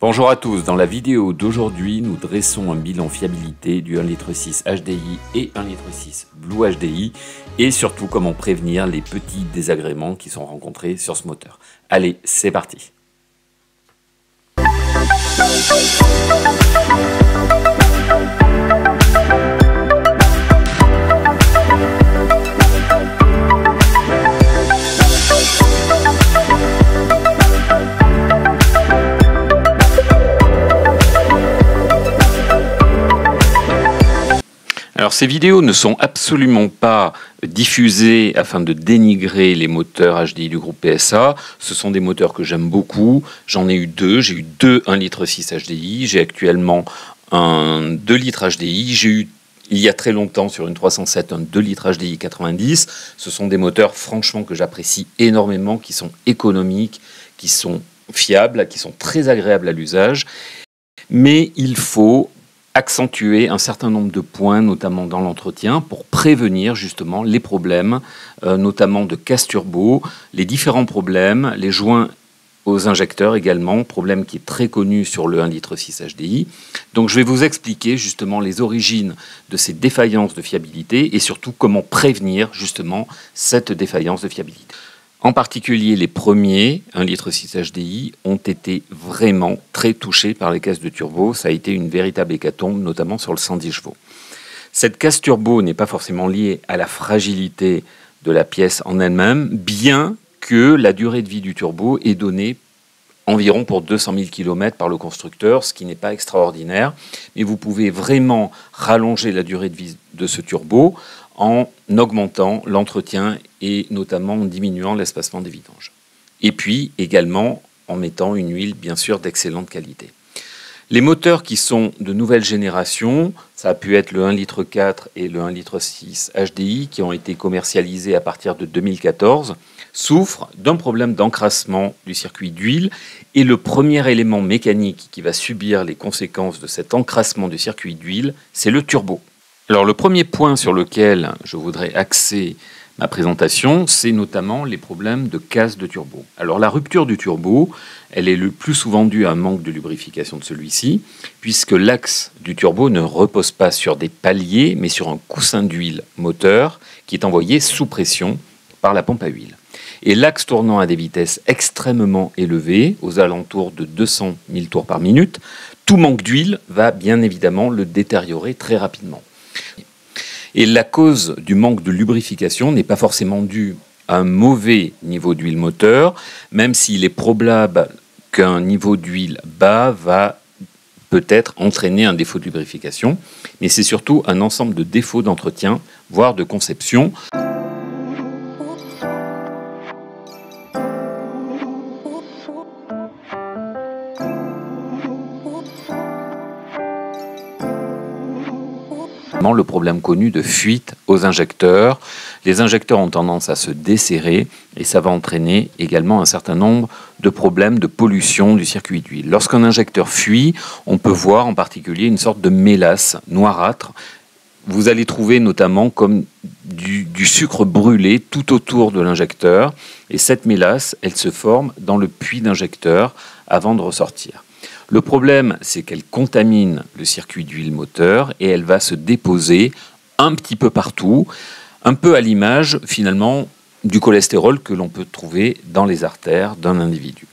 Bonjour à tous, dans la vidéo d'aujourd'hui, nous dressons un bilan fiabilité du 1,6 litre HDI et 1,6 litre Blue HDI et surtout comment prévenir les petits désagréments qui sont rencontrés sur ce moteur. Allez, c'est parti! Alors ces vidéos ne sont absolument pas diffusées afin de dénigrer les moteurs HDI du groupe PSA. Ce sont des moteurs que j'aime beaucoup. J'en ai eu deux. J'ai eu deux 1,6 litre HDI. J'ai actuellement un 2 litres HDI. J'ai eu il y a très longtemps sur une 307 un 2 litres HDI 90. Ce sont des moteurs franchement que j'apprécie énormément, qui sont économiques, qui sont fiables, qui sont très agréables à l'usage. Mais il faut accentuer un certain nombre de points, notamment dans l'entretien, pour prévenir justement les problèmes, notamment de casse turbo, les différents problèmes, les joints aux injecteurs également, problème qui est très connu sur le 1,6 litre HDI. Donc je vais vous expliquer justement les origines de ces défaillances de fiabilité et surtout comment prévenir justement cette défaillance de fiabilité. En particulier, les premiers 1,6 litre HDI ont été vraiment très touchés par les casses de turbo. Ça a été une véritable hécatombe, notamment sur le 110 chevaux. Cette casse turbo n'est pas forcément liée à la fragilité de la pièce en elle-même, bien que la durée de vie du turbo est donnée environ pour 200 000 km par le constructeur, ce qui n'est pas extraordinaire. Mais vous pouvez vraiment rallonger la durée de vie de ce turbo en augmentant l'entretien et notamment en diminuant l'espacement des vidanges. Et puis également en mettant une huile bien sûr d'excellente qualité. Les moteurs qui sont de nouvelle génération, ça a pu être le 1,4 litre et le 1,6 litre HDI qui ont été commercialisés à partir de 2014, souffrent d'un problème d'encrassement du circuit d'huile et le premier élément mécanique qui va subir les conséquences de cet encrassement du circuit d'huile, c'est le turbo. Alors le premier point sur lequel je voudrais axer ma présentation, c'est notamment les problèmes de casse de turbo. Alors la rupture du turbo, elle est le plus souvent due à un manque de lubrification de celui-ci, puisque l'axe du turbo ne repose pas sur des paliers, mais sur un coussin d'huile moteur qui est envoyé sous pression par la pompe à huile. Et l'axe tournant à des vitesses extrêmement élevées, aux alentours de 200 000 tours par minute, tout manque d'huile va bien évidemment le détériorer très rapidement. Et la cause du manque de lubrification n'est pas forcément due à un mauvais niveau d'huile moteur, même s'il est probable qu'un niveau d'huile bas va peut-être entraîner un défaut de lubrification, mais c'est surtout un ensemble de défauts d'entretien, voire de conception. Le problème connu de fuite aux injecteurs. Les injecteurs ont tendance à se desserrer et ça va entraîner également un certain nombre de problèmes de pollution du circuit d'huile. Lorsqu'un injecteur fuit, on peut voir en particulier une sorte de mélasse noirâtre. Vous allez trouver notamment comme du sucre brûlé tout autour de l'injecteur et cette mélasse, elle se forme dans le puits d'injecteur avant de ressortir. Le problème, c'est qu'elle contamine le circuit d'huile moteur et elle va se déposer un petit peu partout, un peu à l'image finalement du cholestérol que l'on peut trouver dans les artères d'un individu.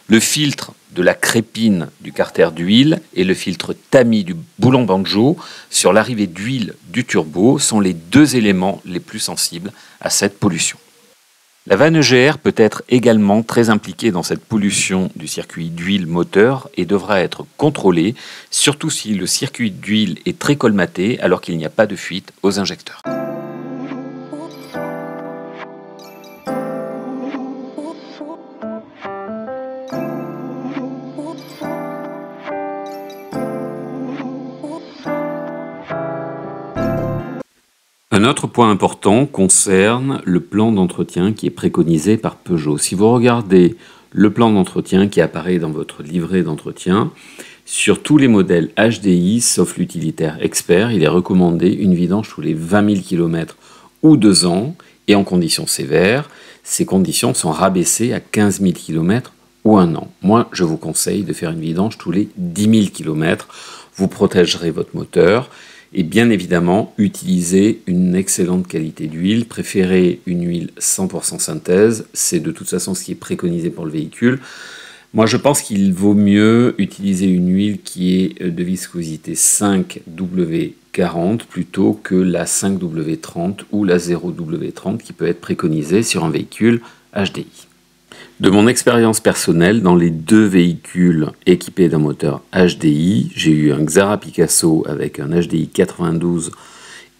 Le filtre de la crépine du carter d'huile et le filtre tamis du boulon banjo sur l'arrivée d'huile du turbo sont les deux éléments les plus sensibles à cette pollution. La vanne EGR peut être également très impliquée dans cette pollution du circuit d'huile moteur et devra être contrôlée, surtout si le circuit d'huile est très colmaté alors qu'il n'y a pas de fuite aux injecteurs. Un autre point important concerne le plan d'entretien qui est préconisé par Peugeot. Si vous regardez le plan d'entretien qui apparaît dans votre livret d'entretien, sur tous les modèles HDI, sauf l'utilitaire Expert, il est recommandé une vidange tous les 20 000 km ou 2 ans, et en conditions sévères, ces conditions sont rabaissées à 15 000 km ou 1 an. Moi, je vous conseille de faire une vidange tous les 10 000 km. Vous protégerez votre moteur et bien évidemment, utilisez une excellente qualité d'huile. Préférez une huile 100% synthèse. C'est de toute façon ce qui est préconisé pour le véhicule. Moi, je pense qu'il vaut mieux utiliser une huile qui est de viscosité 5W40 plutôt que la 5W30 ou la 0W30 qui peut être préconisée sur un véhicule HDI. De mon expérience personnelle, dans les deux véhicules équipés d'un moteur HDI, j'ai eu un Xara Picasso avec un HDI 92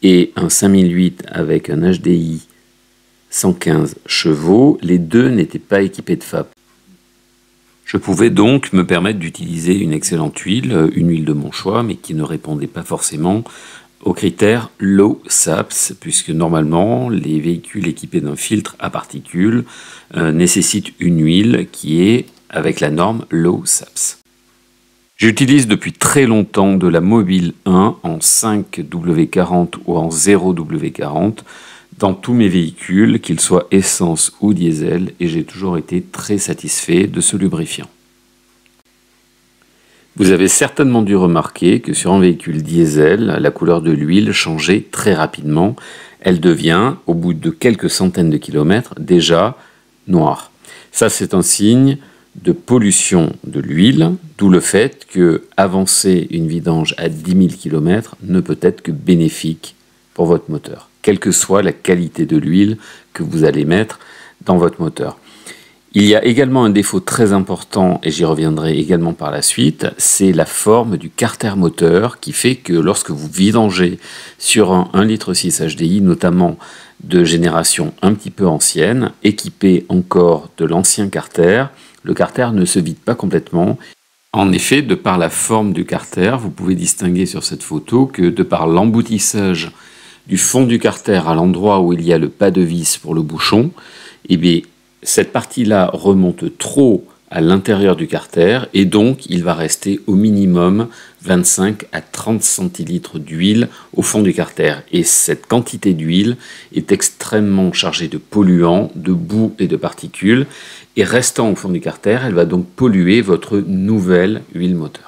et un 5008 avec un HDI 115 chevaux. Les deux n'étaient pas équipés de FAP. Je pouvais donc me permettre d'utiliser une excellente huile, une huile de mon choix, mais qui ne répondait pas forcément aux critères Low SAPS, puisque normalement les véhicules équipés d'un filtre à particules nécessitent une huile qui est avec la norme Low SAPS. J'utilise depuis très longtemps de la Mobil 1 en 5W40 ou en 0W40 dans tous mes véhicules, qu'ils soient essence ou diesel, et j'ai toujours été très satisfait de ce lubrifiant. Vous avez certainement dû remarquer que sur un véhicule diesel, la couleur de l'huile changeait très rapidement. Elle devient, au bout de quelques centaines de kilomètres, déjà noire. Ça, c'est un signe de pollution de l'huile, d'où le fait que avancer une vidange à 10 000 km ne peut être que bénéfique pour votre moteur, quelle que soit la qualité de l'huile que vous allez mettre dans votre moteur. Il y a également un défaut très important, et j'y reviendrai également par la suite, c'est la forme du carter moteur qui fait que lorsque vous vidangez sur un 1,6 litre HDI, notamment de génération un petit peu ancienne, équipé encore de l'ancien carter, le carter ne se vide pas complètement. En effet, de par la forme du carter, vous pouvez distinguer sur cette photo que de par l'emboutissage du fond du carter à l'endroit où il y a le pas de vis pour le bouchon, eh bien, cette partie-là remonte trop à l'intérieur du carter et donc il va rester au minimum 25 à 30 centilitres d'huile au fond du carter. Et cette quantité d'huile est extrêmement chargée de polluants, de boue et de particules. Et restant au fond du carter, elle va donc polluer votre nouvelle huile moteur.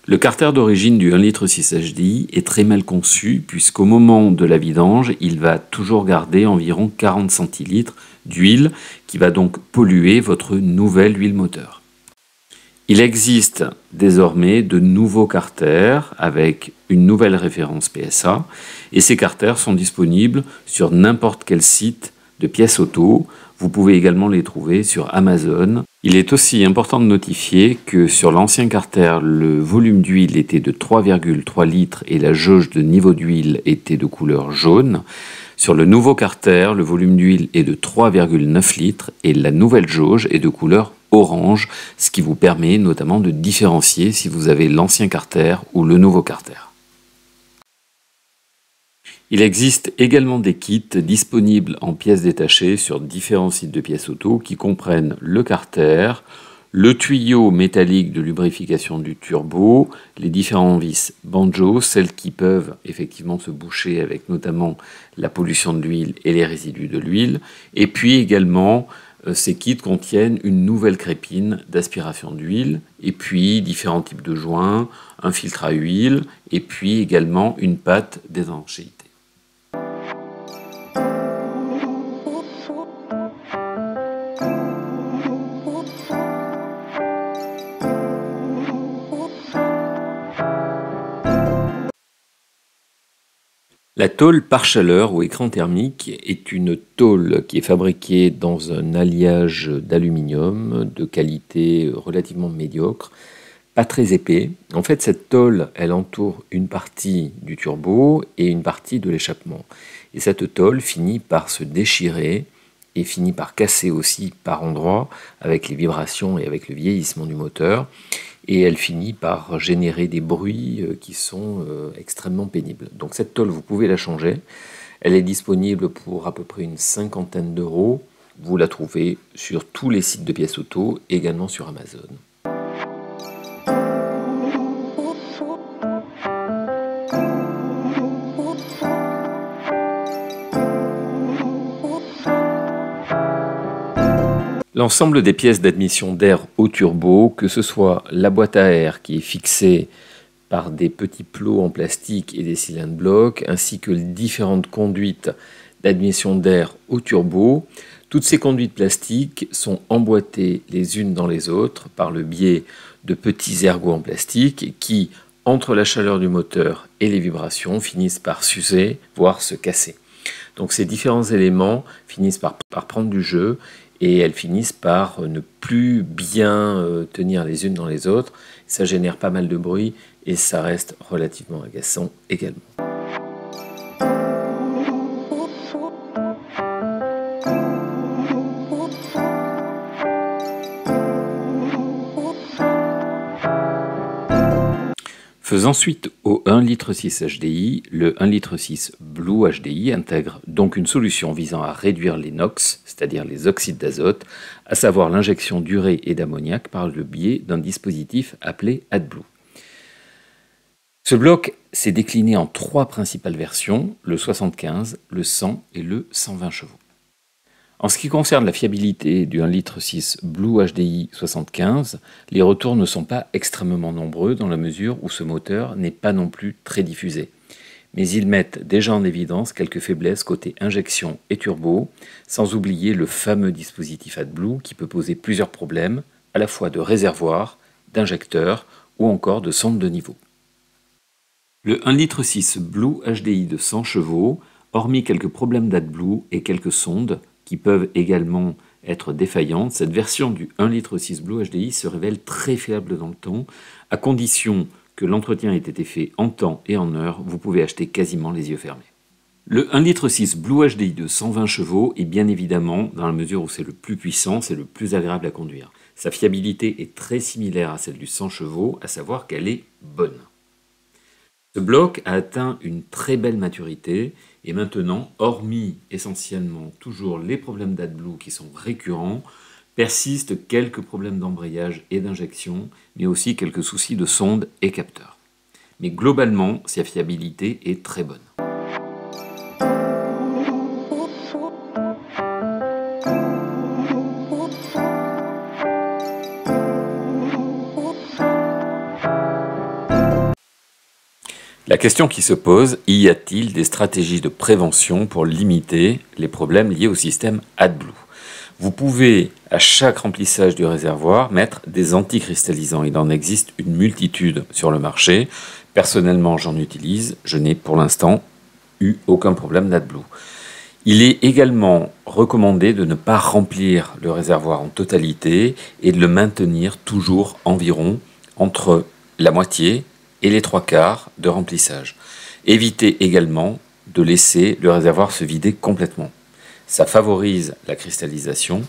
Le carter d'origine du 1,6 litre HDI est très mal conçu puisqu'au moment de la vidange, il va toujours garder environ 40 centilitres d'huile qui va donc polluer votre nouvelle huile moteur. Il existe désormais de nouveaux carters avec une nouvelle référence PSA et ces carters sont disponibles sur n'importe quel site de pièces auto. Vous pouvez également les trouver sur Amazon. Il est aussi important de notifier que sur l'ancien carter, le volume d'huile était de 3,3 litres et la jauge de niveau d'huile était de couleur jaune. Sur le nouveau carter, le volume d'huile est de 3,9 litres et la nouvelle jauge est de couleur orange, ce qui vous permet notamment de différencier si vous avez l'ancien carter ou le nouveau carter. Il existe également des kits disponibles en pièces détachées sur différents sites de pièces auto qui comprennent le carter, le tuyau métallique de lubrification du turbo, les différents vis banjo, celles qui peuvent effectivement se boucher avec notamment la pollution de l'huile et les résidus de l'huile, et puis également ces kits contiennent une nouvelle crépine d'aspiration d'huile, et puis différents types de joints, un filtre à huile, et puis également une pâte d'étanchéité. La tôle pare-chaleur ou écran thermique est une tôle qui est fabriquée dans un alliage d'aluminium de qualité relativement médiocre, pas très épais. En fait, cette tôle, elle entoure une partie du turbo et une partie de l'échappement. Et cette tôle finit par se déchirer et finit par casser aussi par endroits avec les vibrations et avec le vieillissement du moteur. Et elle finit par générer des bruits qui sont extrêmement pénibles. Donc cette tôle, vous pouvez la changer. Elle est disponible pour à peu près une cinquantaine d'euros. Vous la trouvez sur tous les sites de pièces auto, également sur Amazon. L'ensemble des pièces d'admission d'air au turbo, que ce soit la boîte à air qui est fixée par des petits plots en plastique et des cylindres blocs, ainsi que les différentes conduites d'admission d'air au turbo, toutes ces conduites plastiques sont emboîtées les unes dans les autres par le biais de petits ergots en plastique qui, entre la chaleur du moteur et les vibrations, finissent par s'user, voire se casser. Donc ces différents éléments finissent par prendre du jeu et elles finissent par ne plus bien tenir les unes dans les autres. Ça génère pas mal de bruit et ça reste relativement agaçant également. Faisant suite au 1,6 L HDI, le 1,6 L Blue HDI intègre donc une solution visant à réduire les NOx, c'est-à-dire les oxydes d'azote, à savoir l'injection d'urée et d'ammoniac par le biais d'un dispositif appelé AdBlue. Ce bloc s'est décliné en 3 principales versions, le 75, le 100 et le 120 chevaux. En ce qui concerne la fiabilité du 1,6 L Blue HDI 75, les retours ne sont pas extrêmement nombreux dans la mesure où ce moteur n'est pas non plus très diffusé. Mais ils mettent déjà en évidence quelques faiblesses côté injection et turbo, sans oublier le fameux dispositif AdBlue qui peut poser plusieurs problèmes, à la fois de réservoir, d'injecteur ou encore de sonde de niveau. Le 1,6 L Blue HDI de 100 chevaux, hormis quelques problèmes d'AdBlue et quelques sondes, qui peuvent également être défaillantes, cette version du 1,6 L Blue HDI se révèle très fiable dans le temps, à condition que l'entretien ait été fait en temps et en heure, vous pouvez acheter quasiment les yeux fermés. Le 1,6 L Blue HDI de 120 chevaux est bien évidemment, dans la mesure où c'est le plus puissant, c'est le plus agréable à conduire. Sa fiabilité est très similaire à celle du 100 chevaux, à savoir qu'elle est bonne. Ce bloc a atteint une très belle maturité et maintenant, hormis essentiellement toujours les problèmes d'AdBlue qui sont récurrents, persistent quelques problèmes d'embrayage et d'injection, mais aussi quelques soucis de sonde et capteur. Mais globalement, sa fiabilité est très bonne. La question qui se pose, y a-t-il des stratégies de prévention pour limiter les problèmes liés au système AdBlue? Vous pouvez, à chaque remplissage du réservoir, mettre des anticristallisants. Il en existe une multitude sur le marché. Personnellement, j'en utilise. Je n'ai pour l'instant eu aucun problème d'AdBlue. Il est également recommandé de ne pas remplir le réservoir en totalité et de le maintenir toujours environ entre la moitié et les 3/4 de remplissage. Évitez également de laisser le réservoir se vider complètement. Ça favorise la cristallisation.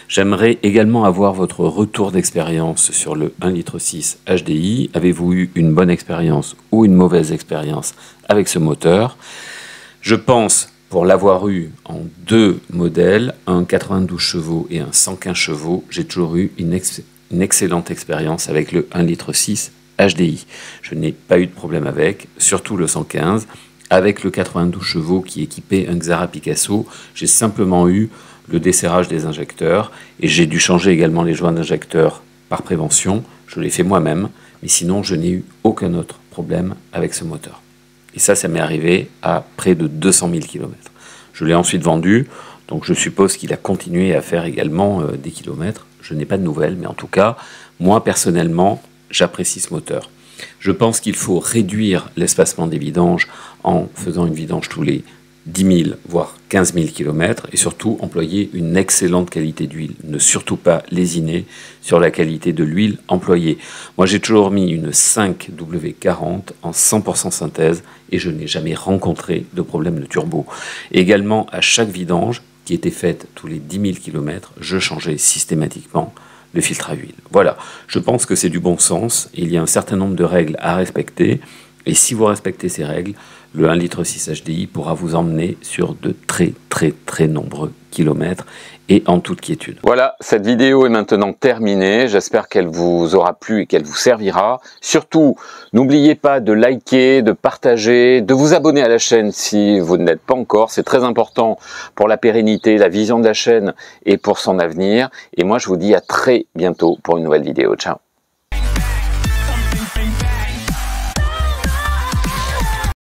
J'aimerais également avoir votre retour d'expérience sur le 1,6 L HDI. Avez-vous eu une bonne expérience ou une mauvaise expérience avec ce moteur? Je pense, pour l'avoir eu en 2 modèles, un 92 chevaux et un 115 chevaux, j'ai toujours eu une excellente expérience avec le 1,6 L HDI. Je n'ai pas eu de problème avec, surtout le 115. Avec le 92 chevaux qui équipait un Xara Picasso, j'ai simplement eu le desserrage des injecteurs et j'ai dû changer également les joints d'injecteurs par prévention. Je l'ai fait moi-même, mais sinon je n'ai eu aucun autre problème avec ce moteur. Et ça m'est arrivé à près de 200 000 km. Je l'ai ensuite vendu, donc je suppose qu'il a continué à faire également des kilomètres. Je n'ai pas de nouvelles, mais en tout cas, moi personnellement, j'apprécie ce moteur. Je pense qu'il faut réduire l'espacement des vidanges en faisant une vidange tous les 10 000 voire 15 000 km et surtout employer une excellente qualité d'huile. Ne surtout pas lésiner sur la qualité de l'huile employée. Moi j'ai toujours mis une 5W40 en 100% synthèse et je n'ai jamais rencontré de problème de turbo. Et également à chaque vidange qui était faite tous les 10 000 km, je changeais systématiquement le filtre à huile. Voilà, je pense que c'est du bon sens. Il y a un certain nombre de règles à respecter Et si vous respectez ces règles, le 1,6 litre HDI pourra vous emmener sur de très nombreux kilomètres et en toute quiétude. Voilà, cette vidéo est maintenant terminée. J'espère qu'elle vous aura plu et qu'elle vous servira. Surtout, n'oubliez pas de liker, de partager, de vous abonner à la chaîne si vous ne l'êtes pas encore. C'est très important pour la pérennité, la vision de la chaîne et pour son avenir. Et moi, je vous dis à très bientôt pour une nouvelle vidéo. Ciao!